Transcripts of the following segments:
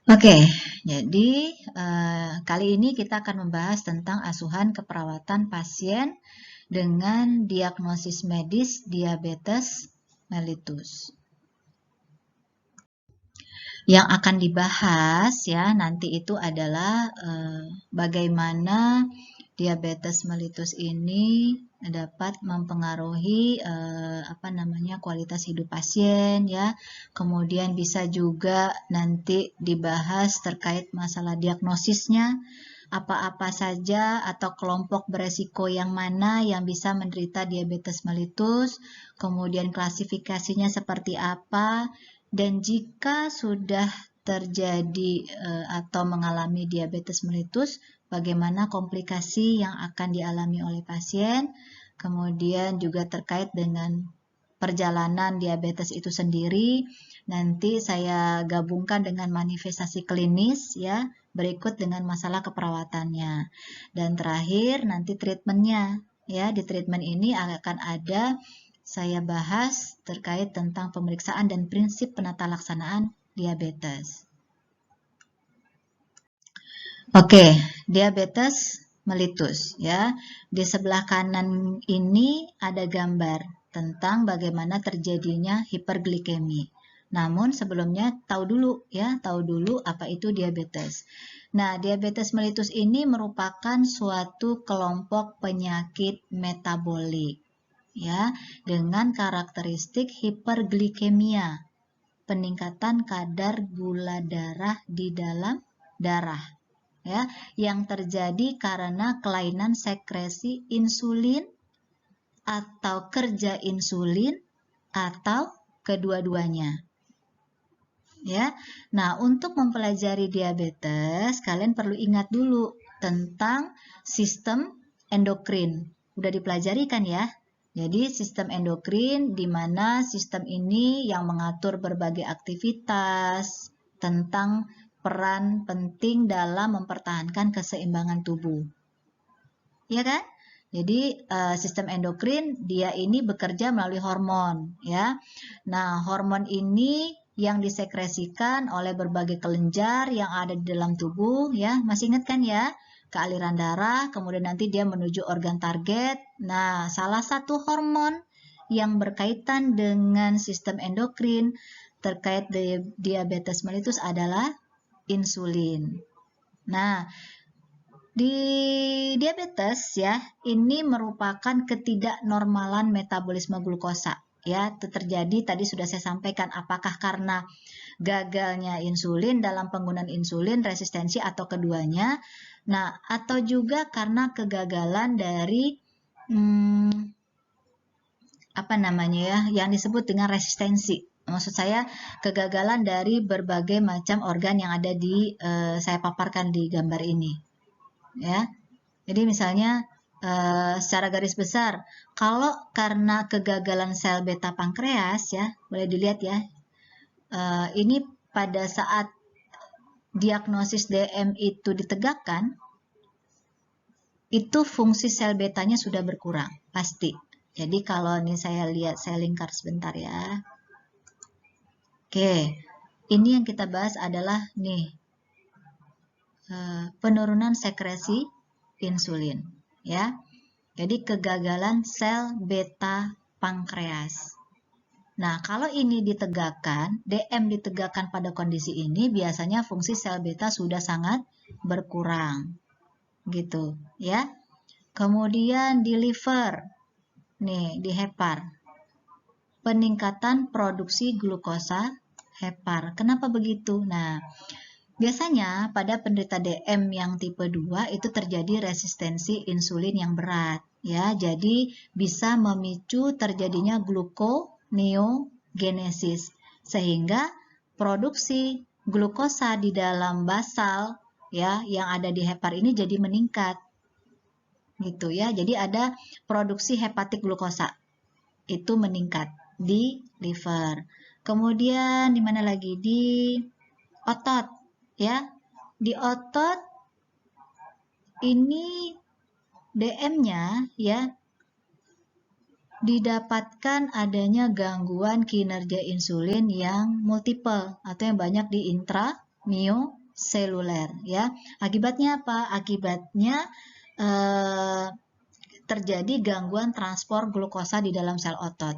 Oke, jadi kali ini kita akan membahas tentang asuhan keperawatan pasien dengan diagnosis medis diabetes mellitus. Yang akan dibahas ya nanti itu adalah bagaimana diabetes mellitus ini dapat mempengaruhi kualitas hidup pasien ya. Kemudian bisa juga nanti dibahas terkait masalah diagnosisnya, apa-apa saja atau kelompok beresiko yang mana yang bisa menderita diabetes mellitus, kemudian klasifikasinya seperti apa, dan jika sudah terjadi atau mengalami diabetes mellitus, bagaimana komplikasi yang akan dialami oleh pasien, kemudian juga terkait dengan perjalanan diabetes itu sendiri. Nanti saya gabungkan dengan manifestasi klinis ya, berikut dengan masalah keperawatannya. Dan terakhir nanti treatmentnya ya, di treatment ini akan ada saya bahas terkait tentang pemeriksaan dan prinsip penata laksanaan diabetes. Oke, diabetes mellitus ya. Di sebelah kanan ini ada gambar tentang bagaimana terjadinya hiperglikemi. Namun sebelumnya tahu dulu apa itu diabetes. Nah, diabetes mellitus ini merupakan suatu kelompok penyakit metabolik ya, dengan karakteristik hiperglikemia, peningkatan kadar gula darah di dalam darah ya, yang terjadi karena kelainan sekresi insulin atau kerja insulin atau kedua-duanya. Ya. Nah, untuk mempelajari diabetes, kalian perlu ingat dulu tentang sistem endokrin. Udah dipelajari kan ya? Jadi sistem endokrin di mana sistem ini yang mengatur berbagai aktivitas tentang peran penting dalam mempertahankan keseimbangan tubuh. Ya kan? Jadi sistem endokrin dia ini bekerja melalui hormon ya. Nah, hormon ini yang disekresikan oleh berbagai kelenjar yang ada di dalam tubuh ya. Masih ingat kan ya? Ke aliran darah, kemudian nanti dia menuju organ target. Nah, salah satu hormon yang berkaitan dengan sistem endokrin terkait diabetes mellitus adalah insulin. Nah, di diabetes ya, ini merupakan ketidaknormalan metabolisme glukosa. Ya, terjadi tadi sudah saya sampaikan apakah karena gagalnya insulin dalam penggunaan insulin, resistensi atau keduanya. Nah, atau juga karena kegagalan dari yang disebut dengan resistensi. Maksud saya kegagalan dari berbagai macam organ yang ada di saya paparkan di gambar ini. Ya. Jadi misalnya secara garis besar, kalau karena kegagalan sel beta pankreas ya, boleh dilihat ya. Ini pada saat diagnosis DM itu ditegakkan, itu fungsi sel betanya sudah berkurang, pasti. Jadi kalau ini saya lihat, saya lingkar sebentar ya. Oke, ini yang kita bahas adalah nih, penurunan sekresi insulin ya. Jadi kegagalan sel beta pankreas. Nah, kalau ini ditegakkan, DM ditegakkan pada kondisi ini, biasanya fungsi sel beta sudah sangat berkurang. Gitu ya. Kemudian di liver, nih di hepar. Peningkatan produksi glukosa hepar. Kenapa begitu? Nah, biasanya pada penderita DM yang tipe 2 itu terjadi resistensi insulin yang berat ya. Jadi bisa memicu terjadinya gluconeogenesis sehingga produksi glukosa di dalam basal ya yang ada di hepar ini jadi meningkat. Gitu ya. Jadi ada produksi hepatik glukosa. Itu meningkat di liver. Kemudian di mana lagi? Di otot ya. Di otot ini DM-nya ya didapatkan adanya gangguan kinerja insulin yang multiple atau yang banyak di intramyocardium seluler ya. Akibatnya apa? Akibatnya terjadi gangguan transport glukosa di dalam sel otot.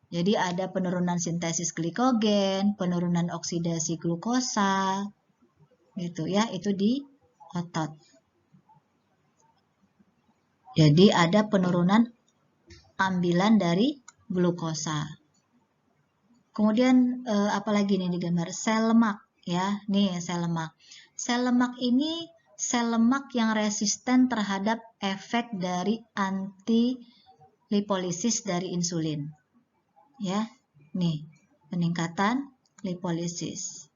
Jadi ada penurunan sintesis glikogen, penurunan oksidasi glukosa, gitu ya, itu di otot. Jadi ada penurunan ambilan dari glukosa. Kemudian apalagi nih di gambar sel lemak ya, nih sel lemak. Sel lemak ini sel lemak yang resisten terhadap efek dari anti lipolisis dari insulin. Ya, nih peningkatan lipolisis.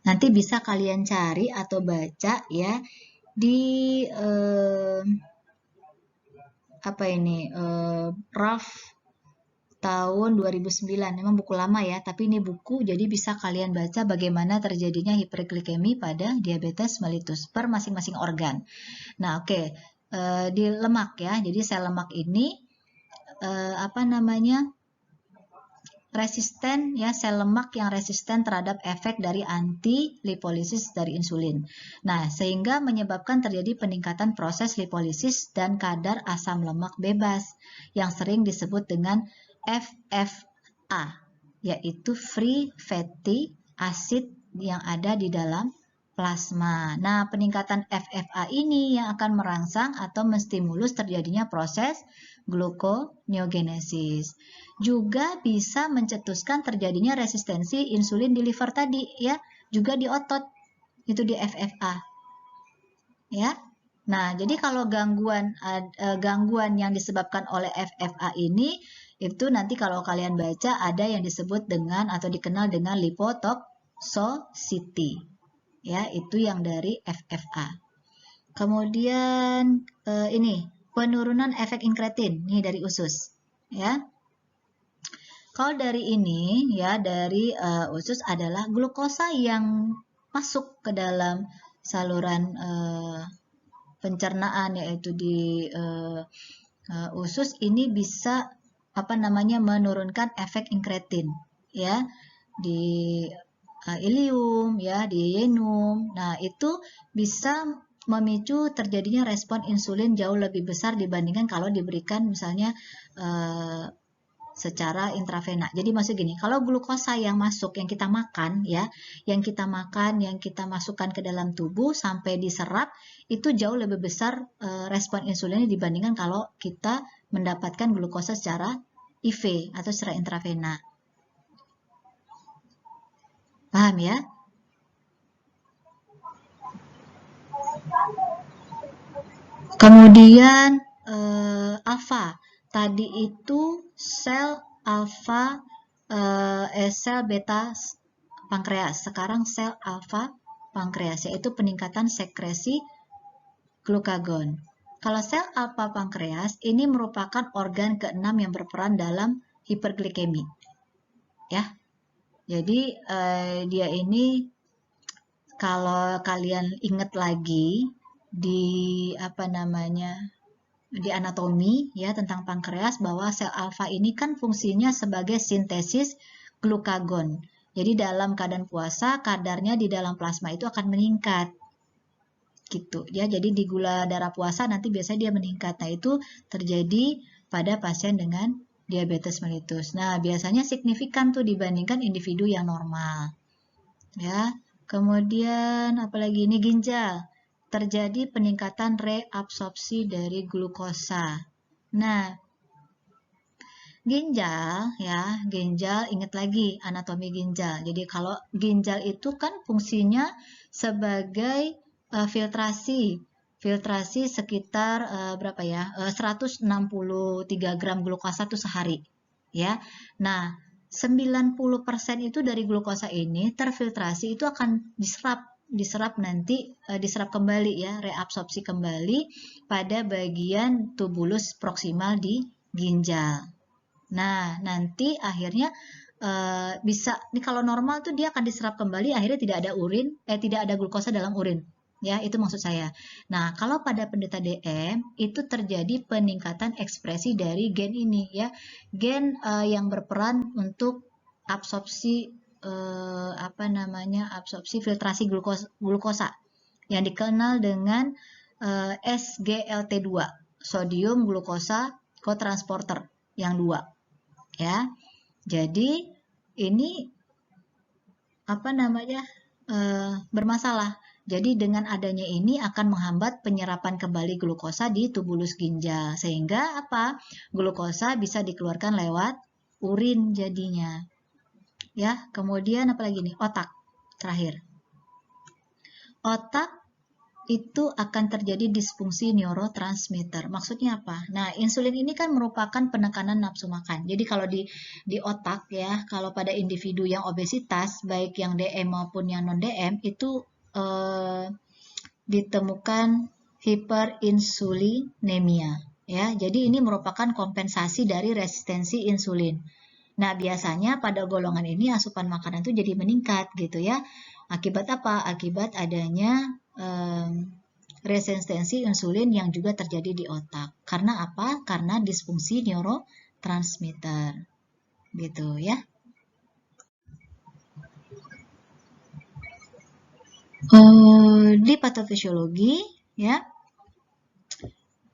Nanti bisa kalian cari atau baca ya di apa ini Ralph tahun 2009. Memang buku lama ya, tapi ini buku jadi bisa kalian baca bagaimana terjadinya hiperglikemi pada diabetes mellitus per masing-masing organ. Nah, oke. Di lemak ya. Jadi sel lemak ini apa namanya? Resisten ya, sel lemak yang resisten terhadap efek dari anti lipolisis dari insulin. Nah, sehingga menyebabkan terjadi peningkatan proses lipolisis dan kadar asam lemak bebas yang sering disebut dengan FFA, yaitu free fatty acid yang ada di dalam plasma. Nah, peningkatan FFA ini yang akan merangsang atau menstimulus terjadinya proses gluconeogenesis. Juga bisa mencetuskan terjadinya resistensi insulin di liver tadi ya, juga di otot. Itu di FFA. Ya. Nah, jadi kalau gangguan yang disebabkan oleh FFA ini itu nanti kalau kalian baca ada yang disebut dengan atau dikenal dengan lipotoxicity. Ya, itu yang dari FFA. Kemudian ini penurunan efek inkretin, nih dari usus, ya. Kalau dari ini, ya dari usus adalah glukosa yang masuk ke dalam saluran pencernaan, yaitu di usus ini bisa apa namanya menurunkan efek inkretin, ya di ilium, ya di yenum. Nah itu bisa memicu terjadinya respon insulin jauh lebih besar dibandingkan kalau diberikan misalnya secara intravena. Jadi maksud gini, kalau glukosa yang masuk, yang kita makan ya, yang kita masukkan ke dalam tubuh sampai diserap, itu jauh lebih besar respon insulinnya dibandingkan kalau kita mendapatkan glukosa secara IV atau secara intravena. Paham ya? Kemudian alfa. Tadi itu sel alfa sel beta pankreas. Sekarang sel alfa pankreas, yaitu peningkatan sekresi glukagon. Kalau sel alfa pankreas ini merupakan organ ke-6 yang berperan dalam hiperglikemi. Ya. Jadi dia ini kalau kalian ingat lagi di apa namanya di anatomi ya tentang pankreas bahwa sel alfa ini kan fungsinya sebagai sintesis glukagon. Jadi dalam keadaan puasa kadarnya di dalam plasma itu akan meningkat. Gitu ya. Jadi di gula darah puasa nanti biasanya dia meningkat. Nah, itu terjadi pada pasien dengan diabetes mellitus. Nah, biasanya signifikan tuh dibandingkan individu yang normal. Ya. Kemudian apalagi ini ginjal. Terjadi peningkatan reabsorpsi dari glukosa. Nah, ginjal ya, ginjal ingat lagi anatomi ginjal. Jadi kalau ginjal itu kan fungsinya sebagai filtrasi sekitar berapa ya? 163 gram glukosa itu sehari, ya. Nah, 90% itu dari glukosa ini terfiltrasi itu akan diserap kembali ya, reabsorpsi kembali pada bagian tubulus proksimal di ginjal. Nah, nanti akhirnya bisa nih kalau normal tuh dia akan diserap kembali, akhirnya tidak ada glukosa dalam urin. Ya, itu maksud saya. Nah, kalau pada penderita DM itu terjadi peningkatan ekspresi dari gen ini ya. Gen yang berperan untuk absorpsi absorpsi filtrasi glukosa yang dikenal dengan SGLT2, sodium glukosa cotransporter yang 2 ya. Jadi ini bermasalah. Jadi dengan adanya ini akan menghambat penyerapan kembali glukosa di tubulus ginjal sehingga glukosa bisa dikeluarkan lewat urin jadinya. Ya, kemudian apalagi nih? Otak. Terakhir. Otak itu akan terjadi disfungsi neurotransmitter. Maksudnya apa? Nah, insulin ini kan merupakan penekanan nafsu makan. Jadi kalau di otak ya, kalau pada individu yang obesitas, baik yang DM maupun yang non-DM, itu ditemukan hiperinsulinemia. Ya, jadi ini merupakan kompensasi dari resistensi insulin. Nah, biasanya pada golongan ini asupan makanan itu jadi meningkat gitu ya. Akibat apa? Akibat adanya resistensi insulin yang juga terjadi di otak. Karena apa? Karena disfungsi neurotransmitter. Gitu ya. Di patofisiologi ya,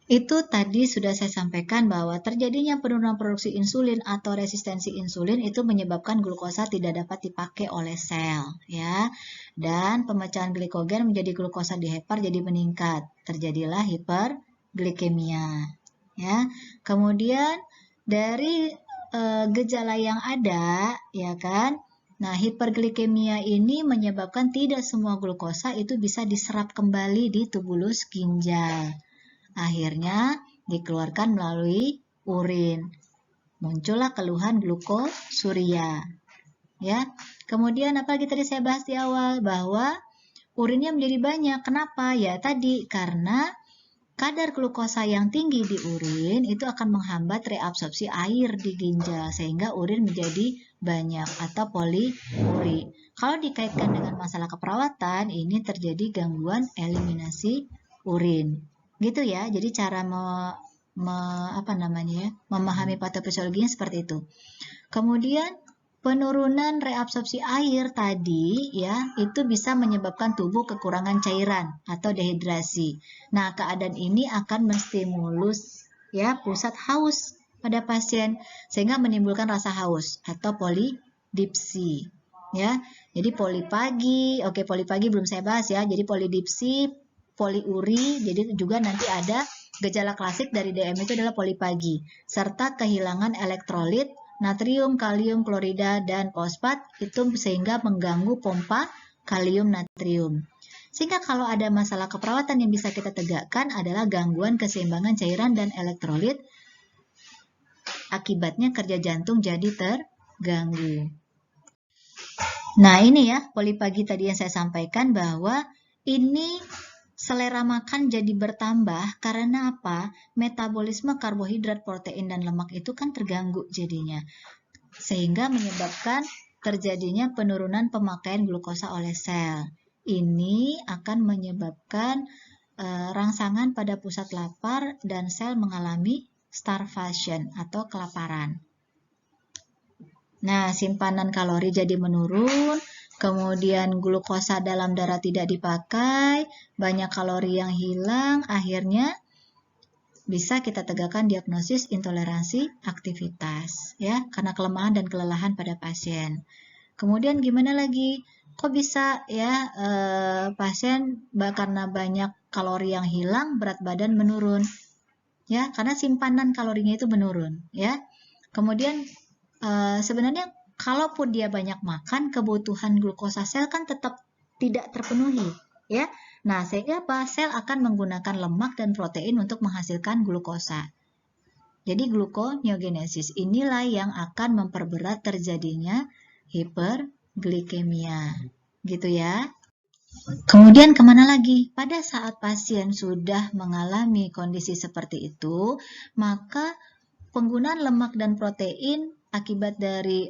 itu tadi sudah saya sampaikan bahwa terjadinya penurunan produksi insulin atau resistensi insulin itu menyebabkan glukosa tidak dapat dipakai oleh sel ya. Dan pemecahan glikogen menjadi glukosa di hepar jadi meningkat. Terjadilah hiperglikemia ya. Kemudian dari gejala yang ada ya kan. Nah, hiperglikemia ini menyebabkan tidak semua glukosa itu bisa diserap kembali di tubulus ginjal. Akhirnya dikeluarkan melalui urin. Muncullah keluhan glukosuria. Ya. Kemudian apalagi tadi saya bahas di awal bahwa urinnya menjadi banyak. Kenapa? Ya tadi karena kadar glukosa yang tinggi di urin itu akan menghambat reabsorpsi air di ginjal sehingga urin menjadi banyak atau poliuri. Kalau dikaitkan dengan masalah keperawatan, ini terjadi gangguan eliminasi urin. Gitu ya. Jadi cara memahami patofisiologinya seperti itu. Kemudian penurunan reabsorpsi air tadi ya, itu bisa menyebabkan tubuh kekurangan cairan atau dehidrasi. Nah, keadaan ini akan menstimulus ya pusat haus pada pasien sehingga menimbulkan rasa haus atau polidipsi ya. Jadi polipagi, polipagi belum saya bahas ya. Jadi polidipsi, poliuri, jadi juga nanti ada gejala klasik dari DM itu adalah polipagi serta kehilangan elektrolit natrium, kalium, klorida, dan fosfat itu sehingga mengganggu pompa kalium natrium. Sehingga kalau ada masalah keperawatan yang bisa kita tegakkan adalah gangguan keseimbangan cairan dan elektrolit. Akibatnya kerja jantung jadi terganggu. Nah ini ya polipagi tadi yang saya sampaikan bahwa ini selera makan jadi bertambah karena apa? Metabolisme karbohidrat, protein, dan lemak itu kan terganggu jadinya. Sehingga menyebabkan terjadinya penurunan pemakaian glukosa oleh sel. Ini akan menyebabkan rangsangan pada pusat lapar dan sel mengalami starvation atau kelaparan. Nah, simpanan kalori jadi menurun, kemudian glukosa dalam darah tidak dipakai, banyak kalori yang hilang, akhirnya bisa kita tegakkan diagnosis intoleransi aktivitas ya, karena kelemahan dan kelelahan pada pasien. Kemudian gimana lagi? Kok bisa ya pasien karena banyak kalori yang hilang, berat badan menurun? Ya, karena simpanan kalorinya itu menurun ya. Kemudian sebenarnya kalaupun dia banyak makan, kebutuhan glukosa sel kan tetap tidak terpenuhi ya. Nah, sehingga apa? Sel akan menggunakan lemak dan protein untuk menghasilkan glukosa. Jadi gluconeogenesis inilah yang akan memperberat terjadinya hiperglikemia. Gitu ya. Kemudian kemana lagi? Pada saat pasien sudah mengalami kondisi seperti itu, maka penggunaan lemak dan protein akibat dari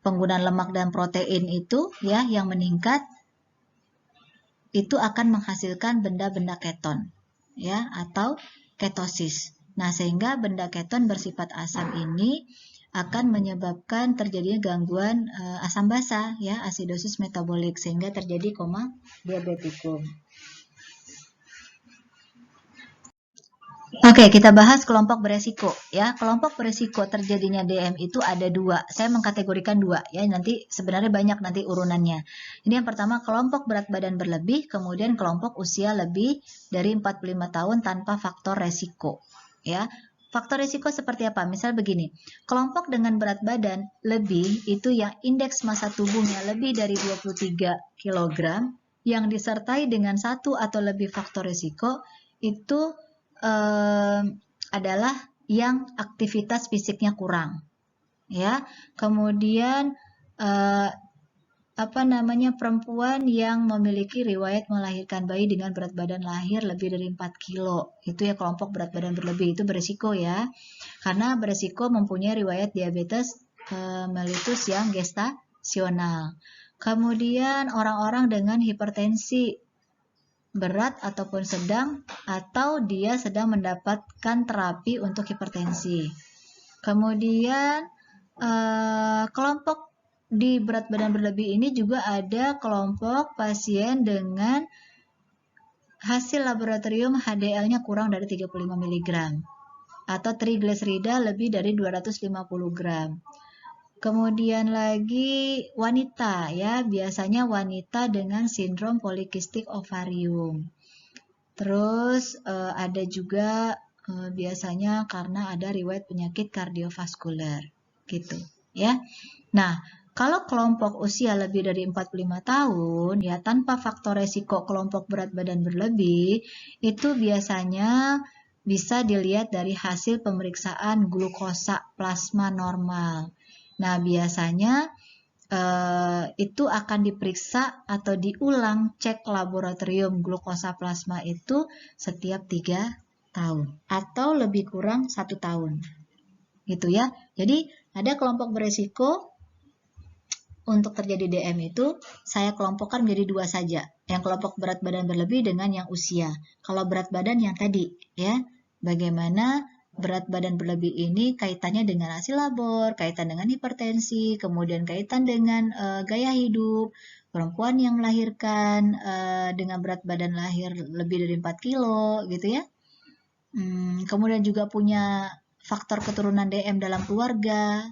penggunaan lemak dan protein itu ya yang meningkat itu akan menghasilkan benda-benda keton, ya, atau ketosis. Nah, sehingga benda keton bersifat asam ini akan menyebabkan terjadinya gangguan asam basa, ya, asidosis metabolik, sehingga terjadi koma diabetikum. Oke, kita bahas kelompok beresiko, ya. Kelompok beresiko terjadinya DM itu ada dua. Saya mengkategorikan dua, ya. Nanti sebenarnya banyak nanti urunannya. Ini yang pertama, kelompok berat badan berlebih, kemudian kelompok usia lebih dari 45 tahun tanpa faktor resiko, ya. Faktor risiko seperti apa? Misal begini, kelompok dengan berat badan lebih itu yang indeks massa tubuhnya lebih dari 23 kg yang disertai dengan satu atau lebih faktor risiko itu adalah yang aktivitas fisiknya kurang, ya. Kemudian perempuan yang memiliki riwayat melahirkan bayi dengan berat badan lahir lebih dari 4 kilo. Itu ya kelompok berat badan berlebih, itu beresiko, ya. Karena beresiko mempunyai riwayat diabetes mellitus yang gestasional. Kemudian orang-orang dengan hipertensi berat ataupun sedang, atau dia sedang mendapatkan terapi untuk hipertensi. Kemudian kelompok di berat badan berlebih ini juga ada kelompok pasien dengan hasil laboratorium HDL-nya kurang dari 35 mg atau trigliserida lebih dari 250 gram. Kemudian lagi wanita, ya, biasanya wanita dengan sindrom polikistik ovarium. Terus ada juga biasanya karena ada riwayat penyakit kardiovaskuler, gitu, ya. Nah, kalau kelompok usia lebih dari 45 tahun, ya, tanpa faktor resiko kelompok berat badan berlebih, itu biasanya bisa dilihat dari hasil pemeriksaan glukosa plasma normal. Nah, biasanya itu akan diperiksa atau diulang cek laboratorium glukosa plasma itu setiap 3 tahun atau lebih kurang 1 tahun. Gitu, ya. Jadi, ada kelompok beresiko untuk terjadi DM itu saya kelompokkan menjadi dua saja. Yang kelompok berat badan berlebih dengan yang usia. Kalau berat badan yang tadi, ya, bagaimana berat badan berlebih ini kaitannya dengan hasil labor, kaitan dengan hipertensi, kemudian kaitan dengan gaya hidup, perempuan yang melahirkan dengan berat badan lahir lebih dari 4 kilo, gitu, ya. Kemudian juga punya faktor keturunan DM dalam keluarga.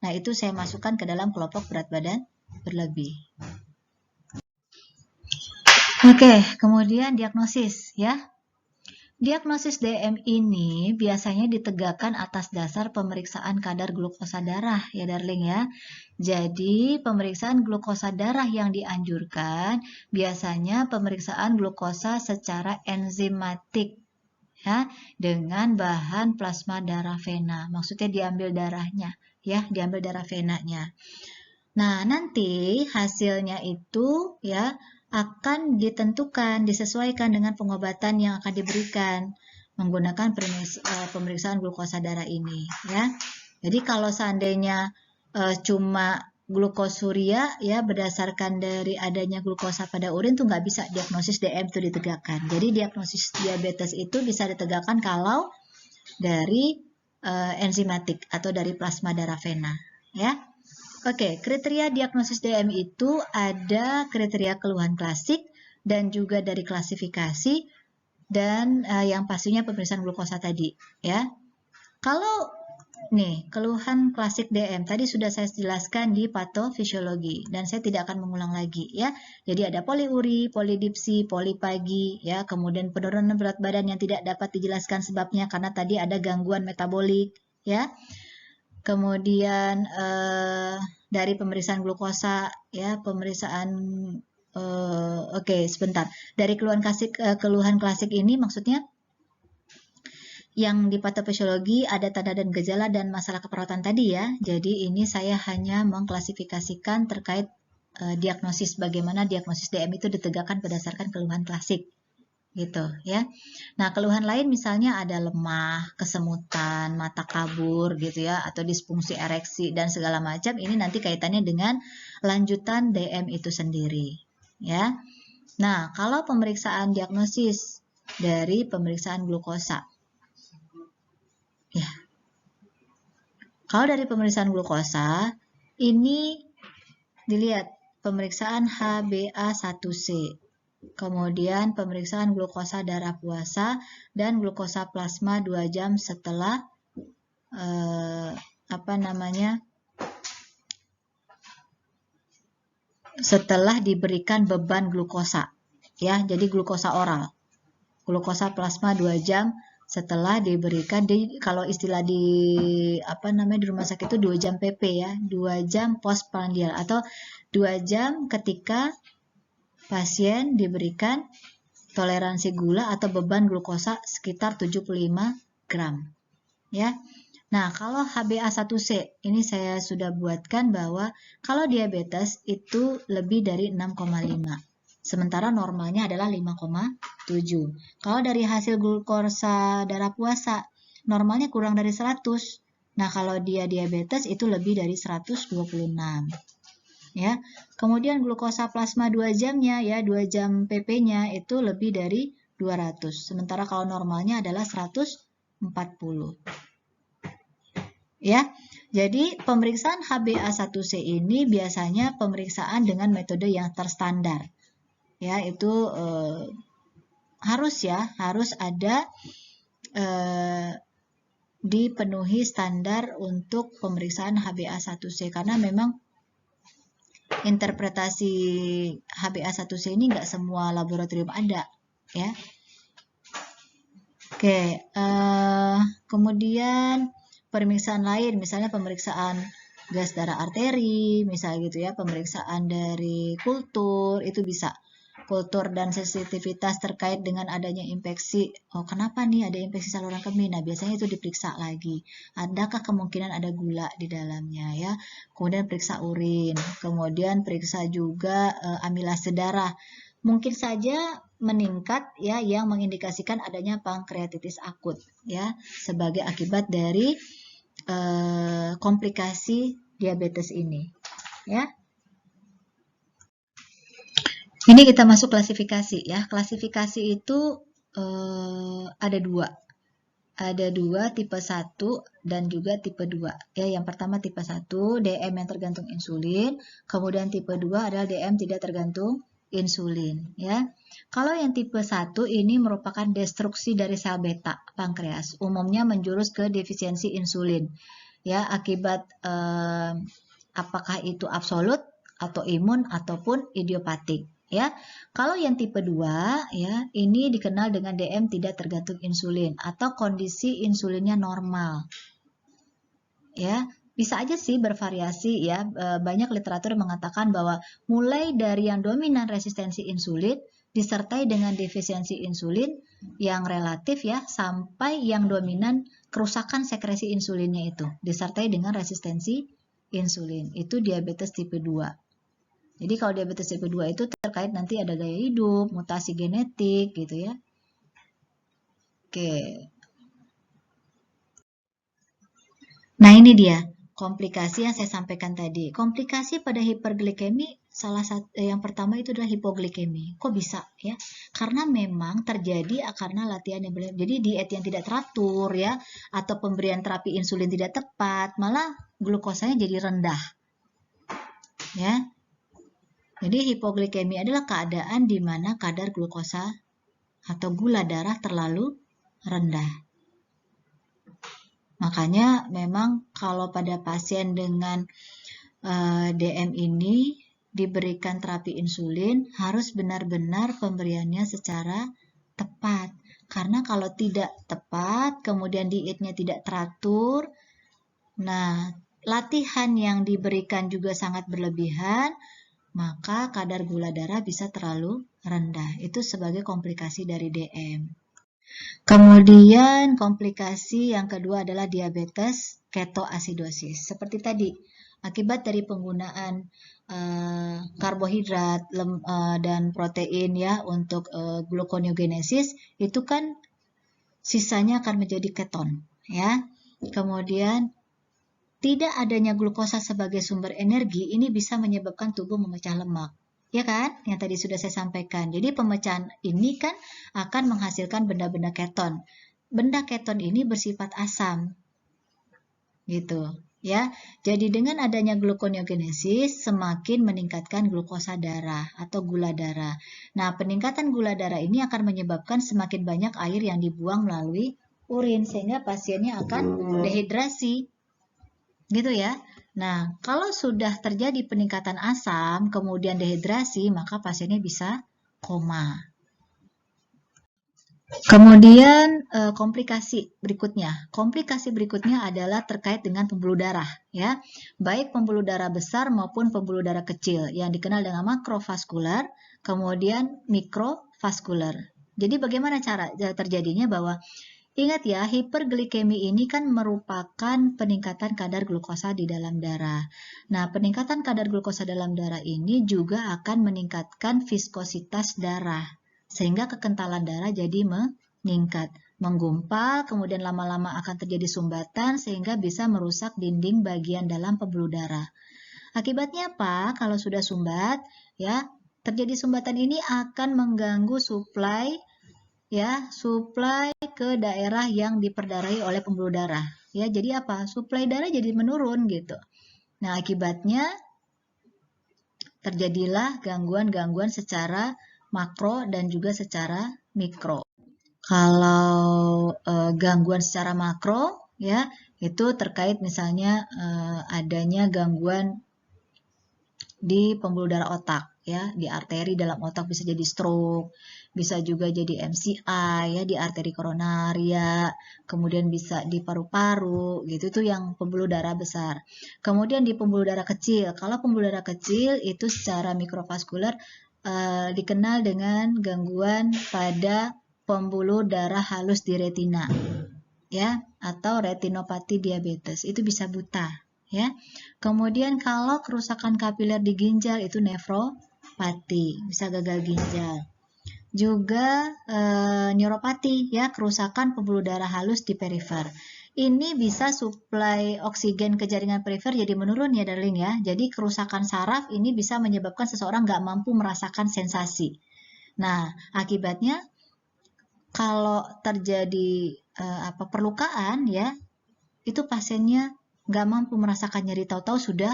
Nah, itu saya masukkan ke dalam kelompok berat badan berlebih. Oke, kemudian diagnosis, ya. Diagnosis DM ini biasanya ditegakkan atas dasar pemeriksaan kadar glukosa darah, ya darling, ya. Jadi, pemeriksaan glukosa darah yang dianjurkan biasanya pemeriksaan glukosa secara enzimatik, ya, dengan bahan plasma darah vena. Maksudnya diambil darahnya, ya, diambil darah venanya. Nah, nanti hasilnya itu, ya, akan ditentukan, disesuaikan dengan pengobatan yang akan diberikan menggunakan pemeriksaan glukosa darah ini, ya. Jadi kalau seandainya cuma glukosuria, ya, berdasarkan dari adanya glukosa pada urin tuh nggak bisa diagnosis DM itu ditegakkan. Jadi diagnosis diabetes itu bisa ditegakkan kalau dari enzimatik atau dari plasma darah vena, ya. Oke, kriteria diagnosis DM itu ada kriteria keluhan klasik dan juga dari klasifikasi dan yang pastinya pemeriksaan glukosa tadi, ya. Kalau nih, keluhan klasik DM tadi sudah saya jelaskan di patofisiologi dan saya tidak akan mengulang lagi, ya. Jadi ada poliuri, polidipsi, polipagi, ya, kemudian penurunan berat badan yang tidak dapat dijelaskan sebabnya karena tadi ada gangguan metabolik, ya. Kemudian dari pemeriksaan glukosa, ya, pemeriksaan sebentar. Dari keluhan klasik ini maksudnya yang di patofisiologi ada tanda dan gejala dan masalah keperawatan tadi, ya. Jadi ini saya hanya mengklasifikasikan terkait diagnosis, bagaimana diagnosis DM itu ditegakkan berdasarkan keluhan klasik. Gitu, ya. Nah, keluhan lain misalnya ada lemah, kesemutan, mata kabur, gitu, ya, atau disfungsi ereksi dan segala macam. Ini nanti kaitannya dengan lanjutan DM itu sendiri, ya. Nah, kalau pemeriksaan diagnosis dari pemeriksaan glukosa. Ya. Kalau dari pemeriksaan glukosa, ini dilihat pemeriksaan HbA1c. Kemudian pemeriksaan glukosa darah puasa dan glukosa plasma 2 jam setelah setelah diberikan beban glukosa. Ya, jadi glukosa oral. Glukosa plasma 2 jam setelah diberikan, kalau istilah di rumah sakit itu 2 jam PP ya, 2 jam postprandial atau 2 jam ketika pasien diberikan toleransi gula atau beban glukosa sekitar 75 gram. Ya. Nah, kalau HbA1c ini saya sudah buatkan bahwa kalau diabetes itu lebih dari 6,5. Sementara normalnya adalah 5,7. Kalau dari hasil glukosa darah puasa, normalnya kurang dari 100. Nah, kalau dia diabetes itu lebih dari 126. Ya. Kemudian glukosa plasma 2 jamnya ya, 2 jam PP-nya itu lebih dari 200. Sementara kalau normalnya adalah 140. Ya. Jadi pemeriksaan HbA1c ini biasanya pemeriksaan dengan metode yang terstandar. Ya, itu harus ada dipenuhi standar untuk pemeriksaan HbA1c karena memang interpretasi HbA1c ini nggak semua laboratorium ada, ya. Oke, kemudian pemeriksaan lain, misalnya pemeriksaan gas darah arteri, misalnya gitu ya, pemeriksaan dari kultur itu bisa. Kultur dan sensitivitas terkait dengan adanya infeksi. Oh, kenapa nih ada infeksi saluran kemih? Nah, biasanya itu diperiksa lagi. Adakah kemungkinan ada gula di dalamnya ya? Kemudian periksa urin, kemudian periksa juga amilase darah. Mungkin saja meningkat ya yang mengindikasikan adanya pankreatitis akut ya sebagai akibat dari komplikasi diabetes ini ya. Ini kita masuk klasifikasi ya. Klasifikasi itu ada dua. Ada dua, tipe 1 dan juga tipe 2. Ya, yang pertama tipe 1, DM yang tergantung insulin. Kemudian tipe 2 adalah DM tidak tergantung insulin. Ya. Kalau yang tipe 1 ini merupakan destruksi dari sel beta pankreas. Umumnya menjurus ke defisiensi insulin. Ya, akibat apakah itu absolut atau imun ataupun idiopatik. Ya, kalau yang tipe 2 ya, ini dikenal dengan DM tidak tergantung insulin atau kondisi insulinnya normal. Ya, bisa aja sih bervariasi ya. Banyak literatur mengatakan bahwa mulai dari yang dominan resistensi insulin disertai dengan defisiensi insulin yang relatif ya, sampai yang dominan kerusakan sekresi insulinnya itu disertai dengan resistensi insulin. Itu diabetes tipe 2. Jadi kalau diabetes tipe 2 itu terkait nanti ada gaya hidup, mutasi genetik gitu ya. Oke. Nah, ini dia komplikasi yang saya sampaikan tadi. Komplikasi pada hiperglikemi salah satu yang pertama itu adalah hipoglikemi. Kok bisa ya? Karena memang terjadi karena latihan yang berlebihan. Jadi diet yang tidak teratur ya atau pemberian terapi insulin tidak tepat, malah glukosanya jadi rendah. Ya. Jadi hipoglikemi adalah keadaan di mana kadar glukosa atau gula darah terlalu rendah. Makanya memang kalau pada pasien dengan DM ini diberikan terapi insulin harus benar-benar pemberiannya secara tepat. Karena kalau tidak tepat, kemudian dietnya tidak teratur, nah latihan yang diberikan juga sangat berlebihan, maka kadar gula darah bisa terlalu rendah. Itu sebagai komplikasi dari DM. Kemudian komplikasi yang kedua adalah diabetes ketoasidosis. Seperti tadi, akibat dari penggunaan karbohidrat dan protein ya untuk gluconeogenesis, itu kan sisanya akan menjadi keton ya. Kemudian tidak adanya glukosa sebagai sumber energi ini bisa menyebabkan tubuh memecah lemak Ya kan? Yang tadi sudah saya sampaikan. Jadi pemecahan ini kan akan menghasilkan benda-benda keton. Benda keton ini bersifat asam. Gitu. Ya, jadi dengan adanya gluconeogenesis semakin meningkatkan glukosa darah atau gula darah. Nah, peningkatan gula darah ini akan menyebabkan semakin banyak air yang dibuang melalui urin sehingga pasiennya akan dehidrasi. Gitu ya. Nah, kalau sudah terjadi peningkatan asam kemudian dehidrasi, maka pasiennya bisa koma. Kemudian komplikasi berikutnya. Komplikasi berikutnya adalah terkait dengan pembuluh darah, ya. Baik pembuluh darah besar maupun pembuluh darah kecil yang dikenal dengan makrovaskular, kemudian mikrovaskular. Jadi bagaimana cara terjadinya bahwa ingat ya, hiperglikemi ini kan merupakan peningkatan kadar glukosa di dalam darah. Nah, peningkatan kadar glukosa dalam darah ini juga akan meningkatkan viskositas darah. Sehingga kekentalan darah jadi meningkat, menggumpal, kemudian lama-lama akan terjadi sumbatan sehingga bisa merusak dinding bagian dalam pembuluh darah. Akibatnya apa? Kalau sudah sumbat, ya, terjadi sumbatan ini akan mengganggu suplai ke daerah yang diperdarahi oleh pembuluh darah. Ya, jadi apa? Suplai darah jadi menurun gitu. Nah, akibatnya terjadilah gangguan-gangguan secara makro dan juga secara mikro. Kalau gangguan secara makro ya itu terkait misalnya adanya gangguan di pembuluh darah otak ya, di arteri dalam otak bisa jadi stroke, bisa juga jadi MCI ya di arteri koronaria, kemudian bisa di paru-paru gitu, itu yang pembuluh darah besar. Kemudian di pembuluh darah kecil, kalau pembuluh darah kecil itu secara mikrovaskular dikenal dengan gangguan pada pembuluh darah halus di retina ya, atau retinopati diabetes, itu bisa buta ya. Kemudian kalau kerusakan kapiler di ginjal itu nefropati, bisa gagal ginjal. Juga neuropati ya, kerusakan pembuluh darah halus di perifer. Ini bisa suplai oksigen ke jaringan perifer jadi menurun ya darling ya. Jadi kerusakan saraf ini bisa menyebabkan seseorang nggak mampu merasakan sensasi. Nah, akibatnya kalau terjadi perlukaan ya, itu pasiennya nggak mampu merasakan nyeri, tahu-tahu sudah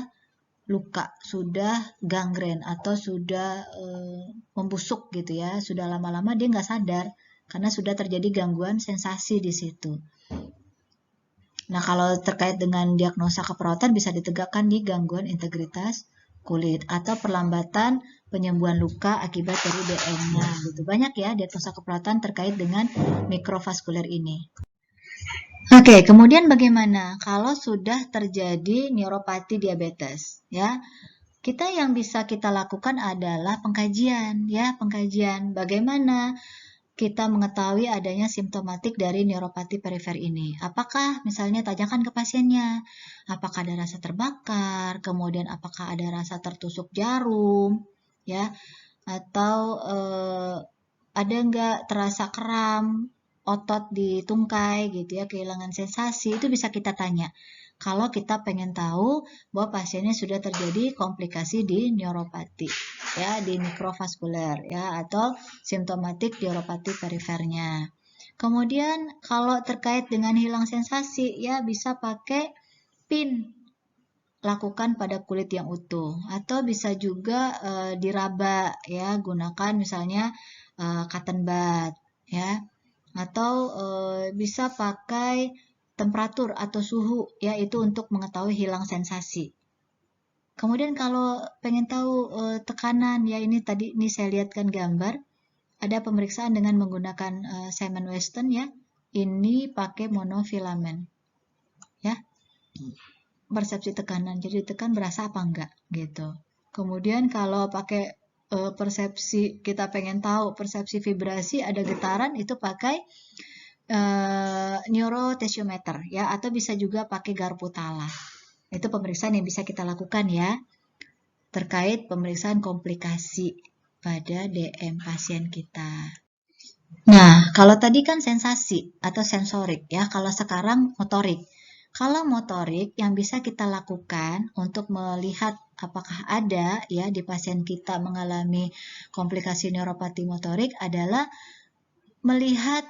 luka, sudah gangren atau sudah membusuk gitu ya, sudah lama-lama dia nggak sadar karena sudah terjadi gangguan sensasi di situ. Nah, kalau terkait dengan diagnosa keperawatan bisa ditegakkan di gangguan integritas kulit atau perlambatan penyembuhan luka akibat dari DM-nya gitu. Banyak ya diagnosa keperawatan terkait dengan mikrovaskuler ini. Oke, kemudian bagaimana kalau sudah terjadi neuropati diabetes ya? Kita yang bisa kita lakukan adalah pengkajian ya, pengkajian bagaimana kita mengetahui adanya simptomatik dari neuropati perifer ini. Apakah misalnya tanyakan ke pasiennya, apakah ada rasa terbakar, kemudian apakah ada rasa tertusuk jarum, ya, atau ada nggak terasa kram, otot di tungkai gitu ya, kehilangan sensasi, itu bisa kita tanya. Kalau kita pengen tahu bahwa pasiennya sudah terjadi komplikasi di neuropati ya, di mikrovaskuler ya, atau simptomatik neuropati perifernya. Kemudian kalau terkait dengan hilang sensasi ya, bisa pakai pin, lakukan pada kulit yang utuh, atau bisa juga diraba ya, gunakan misalnya cotton bud ya, atau bisa pakai temperatur atau suhu ya, itu untuk mengetahui hilang sensasi. Kemudian kalau pengen tahu tekanan ya, ini tadi ini saya lihatkan gambar, ada pemeriksaan dengan menggunakan Simon Weston ya. Ini pakai monofilament ya. Persepsi tekanan, jadi tekan berasa apa enggak gitu. Kemudian kalau pakai persepsi, kita pengen tahu persepsi vibrasi ada getaran, itu pakai neurotensiometer ya, atau bisa juga pakai garpu tala. Itu pemeriksaan yang bisa kita lakukan ya, terkait pemeriksaan komplikasi pada DM pasien kita. Nah, kalau tadi kan sensasi atau sensorik ya, kalau sekarang motorik. Kalau motorik yang bisa kita lakukan untuk melihat apakah ada ya di pasien kita mengalami komplikasi neuropati motorik adalah melihat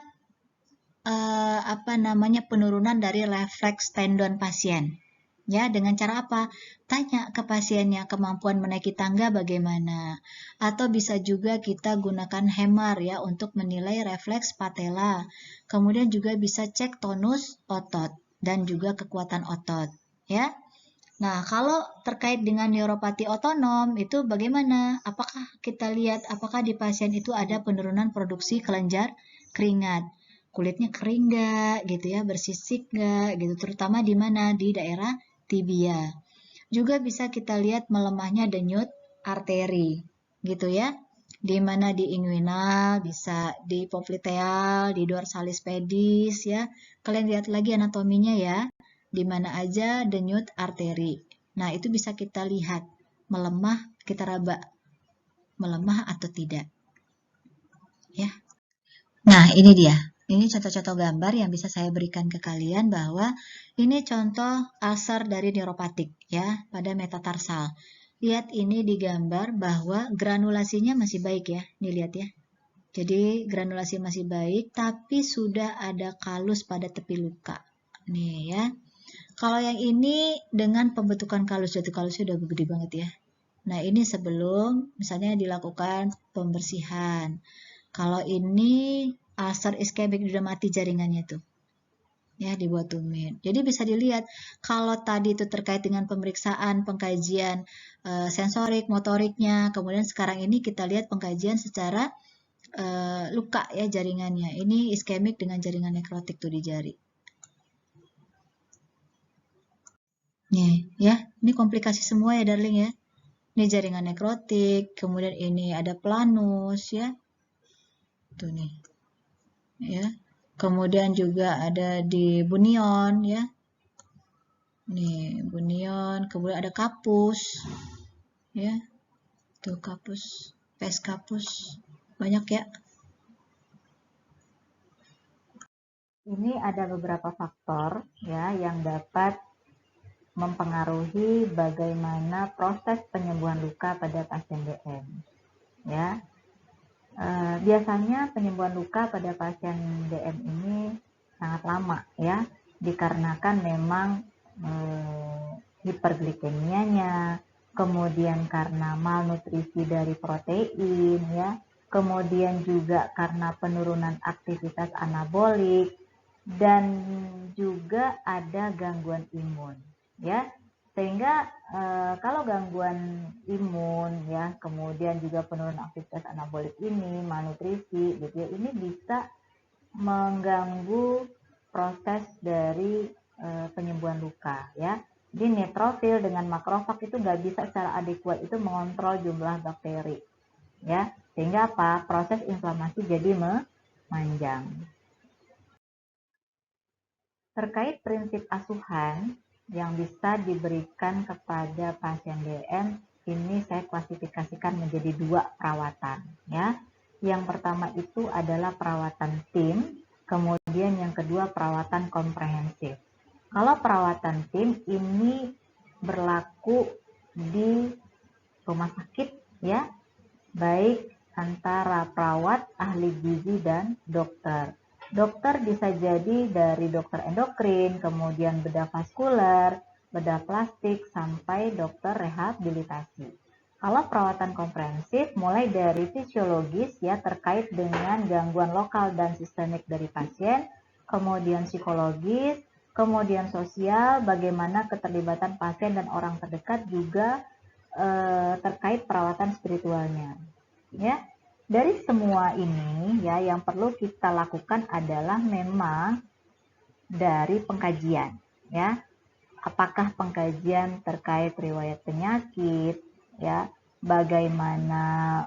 penurunan dari refleks tendon pasien. Ya, dengan cara apa? Tanya ke pasiennya kemampuan menaiki tangga bagaimana. Atau bisa juga kita gunakan hammer ya untuk menilai refleks patella. Kemudian juga bisa cek tonus otot dan juga kekuatan otot, ya. Nah, kalau terkait dengan neuropati otonom itu bagaimana? Apakah kita lihat apakah di pasien itu ada penurunan produksi kelenjar keringat? Kulitnya kering nggak gitu ya, bersisik nggak gitu, terutama di mana? Di daerah tibia. Juga bisa kita lihat melemahnya denyut arteri gitu ya. Di mana di inguinal, bisa di popliteal, di dorsalis pedis ya. Kalian lihat lagi anatominya ya. Di mana aja denyut arteri. Nah, itu bisa kita lihat melemah, kita raba melemah atau tidak. Ya. Nah, ini dia. Ini contoh-contoh gambar yang bisa saya berikan ke kalian bahwa ini contoh ulcer dari neuropatik ya pada metatarsal. Lihat ini digambar bahwa granulasinya masih baik ya. Nih lihat ya. Jadi granulasi masih baik tapi sudah ada kalus pada tepi luka. Nih ya. Kalau yang ini dengan pembentukan kalus, jatuh kalusnya udah gede banget ya. Nah, ini sebelum misalnya dilakukan pembersihan. Kalau ini ulcer iskemik udah mati jaringannya tuh. Ya, dibuat tumit. Jadi bisa dilihat kalau tadi itu terkait dengan pemeriksaan, pengkajian sensorik, motoriknya, kemudian sekarang ini kita lihat pengkajian secara luka ya jaringannya. Ini iskemik dengan jaringan nekrotik tuh di jari. Nih, ya, ini komplikasi semua ya, darling ya. Ini jaringan nekrotik, kemudian ini ada planus ya. Tuh nih. Ya. Kemudian juga ada di bunion ya. Nih, bunion, kemudian ada kapus. Ya. Tuh kapus, pes kapus. Banyak ya. Ini ada beberapa faktor ya yang dapat mempengaruhi bagaimana proses penyembuhan luka pada pasien DM. Ya, biasanya penyembuhan luka pada pasien DM ini sangat lama ya, dikarenakan memang hiperglikemianya, kemudian karena malnutrisi dari protein ya, kemudian juga karena penurunan aktivitas anabolik, dan juga ada gangguan imun ya, sehingga kalau gangguan imun ya, kemudian juga penurunan aktivitas anabolik ini, malnutrisi gitu ya, ini bisa mengganggu proses dari penyembuhan luka ya. Jadi neutrofil dengan makrofag itu nggak bisa secara adekuat itu mengontrol jumlah bakteri ya, sehingga apa? Proses inflamasi jadi memanjang. Terkait prinsip asuhan yang bisa diberikan kepada pasien DM, ini saya klasifikasikan menjadi 2 perawatan ya. Yang pertama itu adalah perawatan tim, kemudian yang kedua perawatan komprehensif. Kalau perawatan tim ini berlaku di rumah sakit ya, baik antara perawat, ahli gizi, dan dokter. Dokter bisa jadi dari dokter endokrin, kemudian bedah vaskuler, bedah plastik, sampai dokter rehabilitasi. Kalau perawatan komprehensif mulai dari fisiologis ya terkait dengan gangguan lokal dan sistemik dari pasien, kemudian psikologis, kemudian sosial, bagaimana keterlibatan pasien dan orang terdekat juga terkait perawatan spiritualnya. Ya, dari semua ini ya yang perlu kita lakukan adalah memang dari pengkajian ya. Apakah pengkajian terkait riwayat penyakit ya, bagaimana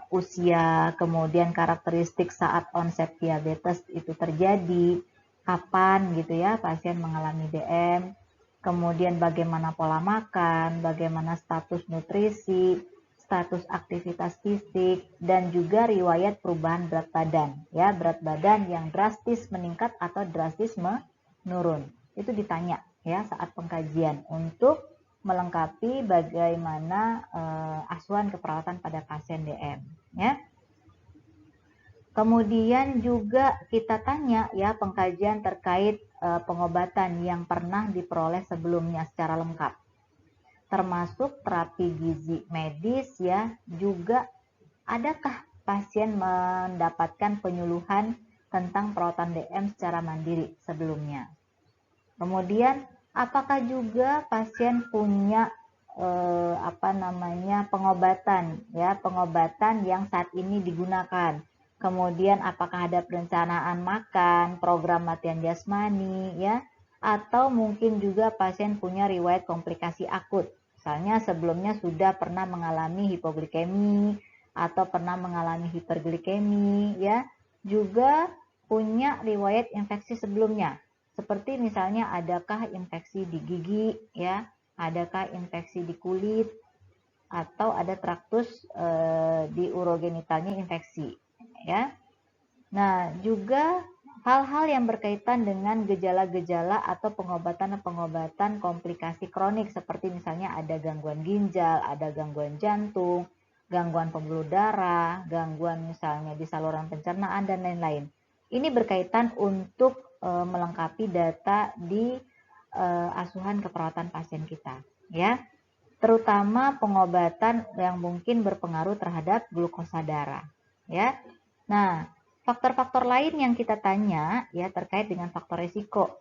usia, kemudian karakteristik saat onset diabetes itu terjadi, kapan gitu ya pasien mengalami DM, kemudian bagaimana pola makan, bagaimana status nutrisi, status aktivitas fisik, dan juga riwayat perubahan berat badan ya, berat badan yang drastis meningkat atau drastis menurun, itu ditanya ya saat pengkajian untuk melengkapi bagaimana asuhan keperawatan pada pasien DM, ya. Kemudian juga kita tanya ya pengkajian terkait pengobatan yang pernah diperoleh sebelumnya secara lengkap, termasuk terapi gizi medis ya. Juga adakah pasien mendapatkan penyuluhan tentang perawatan DM secara mandiri sebelumnya. Kemudian apakah juga pasien punya pengobatan ya, pengobatan yang saat ini digunakan. Kemudian apakah ada perencanaan makan, program latihan jasmani ya, atau mungkin juga pasien punya riwayat komplikasi akut. Misalnya sebelumnya sudah pernah mengalami hipoglikemi atau pernah mengalami hiperglikemi ya, juga punya riwayat infeksi sebelumnya. Seperti misalnya adakah infeksi di gigi ya, adakah infeksi di kulit, atau ada traktus di urogenitalnya infeksi ya. Nah, juga hal-hal yang berkaitan dengan gejala-gejala atau pengobatan komplikasi kronik seperti misalnya ada gangguan ginjal, ada gangguan jantung, gangguan pembuluh darah, gangguan misalnya di saluran pencernaan dan lain-lain. Ini berkaitan untuk melengkapi data di asuhan keperawatan pasien kita, ya. Terutama pengobatan yang mungkin berpengaruh terhadap glukosa darah, ya. Nah, faktor-faktor lain yang kita tanya ya terkait dengan faktor risiko.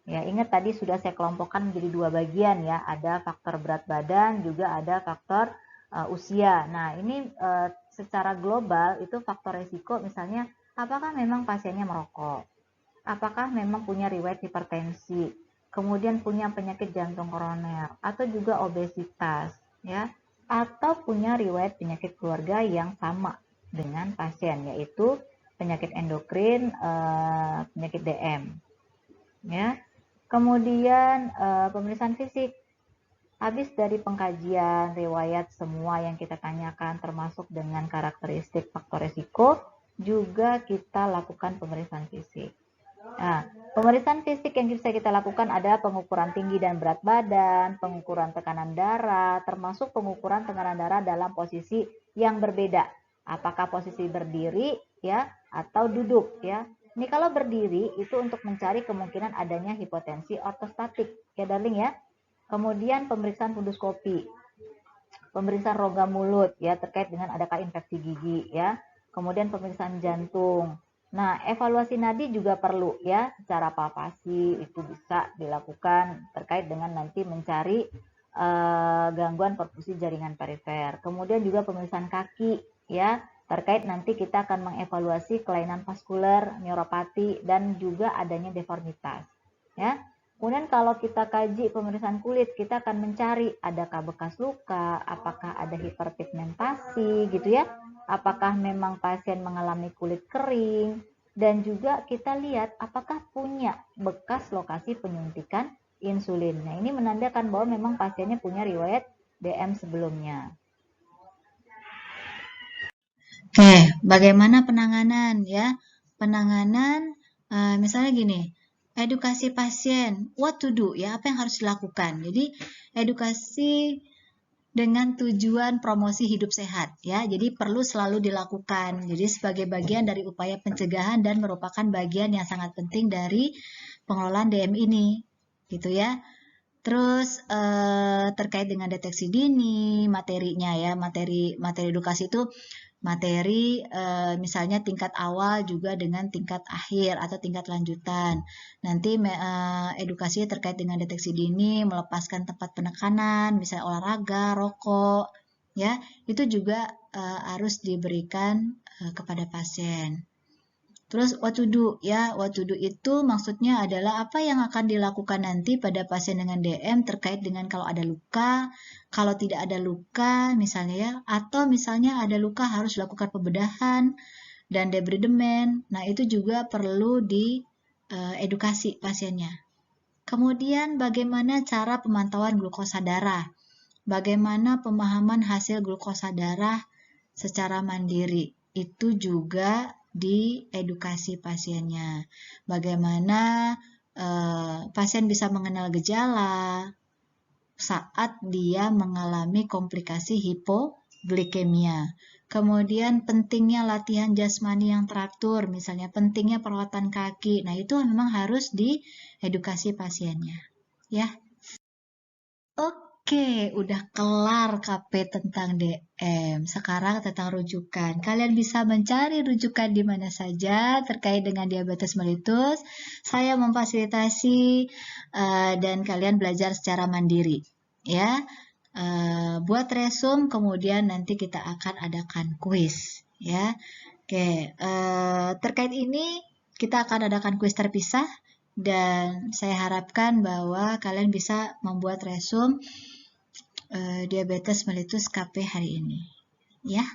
Ya, ingat tadi sudah saya kelompokkan menjadi dua bagian ya, ada faktor berat badan, juga ada faktor usia. Nah, ini secara global itu faktor risiko misalnya apakah memang pasiennya merokok, apakah memang punya riwayat hipertensi, kemudian punya penyakit jantung koroner, atau juga obesitas, ya, atau punya riwayat penyakit keluarga yang sama dengan pasien, yaitu penyakit endokrin, penyakit DM, ya. Kemudian pemeriksaan fisik. Habis dari pengkajian riwayat semua yang kita tanyakan termasuk dengan karakteristik faktor risiko, juga kita lakukan pemeriksaan fisik. Nah, pemeriksaan fisik yang bisa kita lakukan ada pengukuran tinggi dan berat badan, pengukuran tekanan darah, termasuk pengukuran tekanan darah dalam posisi yang berbeda. Apakah posisi berdiri ya atau duduk ya. Ini kalau berdiri itu untuk mencari kemungkinan adanya hipotensi ortostatik ya darling ya. Kemudian pemeriksaan funduskopi, pemeriksaan rongga mulut ya terkait dengan adakah infeksi gigi ya. Kemudian pemeriksaan jantung. Nah, evaluasi nadi juga perlu ya, secara palpasi itu bisa dilakukan terkait dengan nanti mencari gangguan perfusi jaringan perifer. Kemudian juga pemeriksaan kaki ya, terkait nanti kita akan mengevaluasi kelainan vaskuler, neuropati dan juga adanya deformitas ya. Kemudian kalau kita kaji pemeriksaan kulit, kita akan mencari adakah bekas luka, apakah ada hiperpigmentasi gitu ya, apakah memang pasien mengalami kulit kering, dan juga kita lihat apakah punya bekas lokasi penyuntikan insulin. Nah, ini menandakan bahwa memang pasiennya punya riwayat DM sebelumnya. Oke, bagaimana penanganan ya? Penanganan misalnya gini, edukasi pasien, what to do ya, apa yang harus dilakukan. Jadi edukasi dengan tujuan promosi hidup sehat ya. Jadi perlu selalu dilakukan. Jadi sebagai bagian dari upaya pencegahan dan merupakan bagian yang sangat penting dari pengelolaan DM ini. Gitu ya. Terus terkait dengan deteksi dini, materinya ya, materi edukasi itu materi misalnya tingkat awal juga dengan tingkat akhir atau tingkat lanjutan. Nanti edukasi terkait dengan deteksi dini, melepaskan tempat penekanan, misalnya olahraga, rokok, ya itu juga harus diberikan kepada pasien. Terus what to do ya, what to do itu maksudnya adalah apa yang akan dilakukan nanti pada pasien dengan DM terkait dengan kalau ada luka, kalau tidak ada luka misalnya ya, atau misalnya ada luka harus dilakukan pembedahan dan debridement. Nah, itu juga perlu diedukasi pasiennya. Kemudian bagaimana cara pemantauan glukosa darah? Bagaimana pemahaman hasil glukosa darah secara mandiri? Itu juga di edukasi pasiennya. Bagaimana pasien bisa mengenal gejala saat dia mengalami komplikasi hipoglikemia. Kemudian pentingnya latihan jasmani yang teratur, misalnya pentingnya perawatan kaki. Nah, itu memang harus diedukasi pasiennya. Ya. Oke, udah kelar KP tentang DM. Sekarang tentang rujukan. Kalian bisa mencari rujukan di mana saja terkait dengan diabetes mellitus. Saya memfasilitasi dan kalian belajar secara mandiri. Ya, buat resume, kemudian nanti kita akan adakan kuis. Ya, oke. Terkait ini kita akan adakan kuis terpisah. Dan saya harapkan bahwa kalian bisa membuat resume diabetes mellitus KP hari ini. Ya.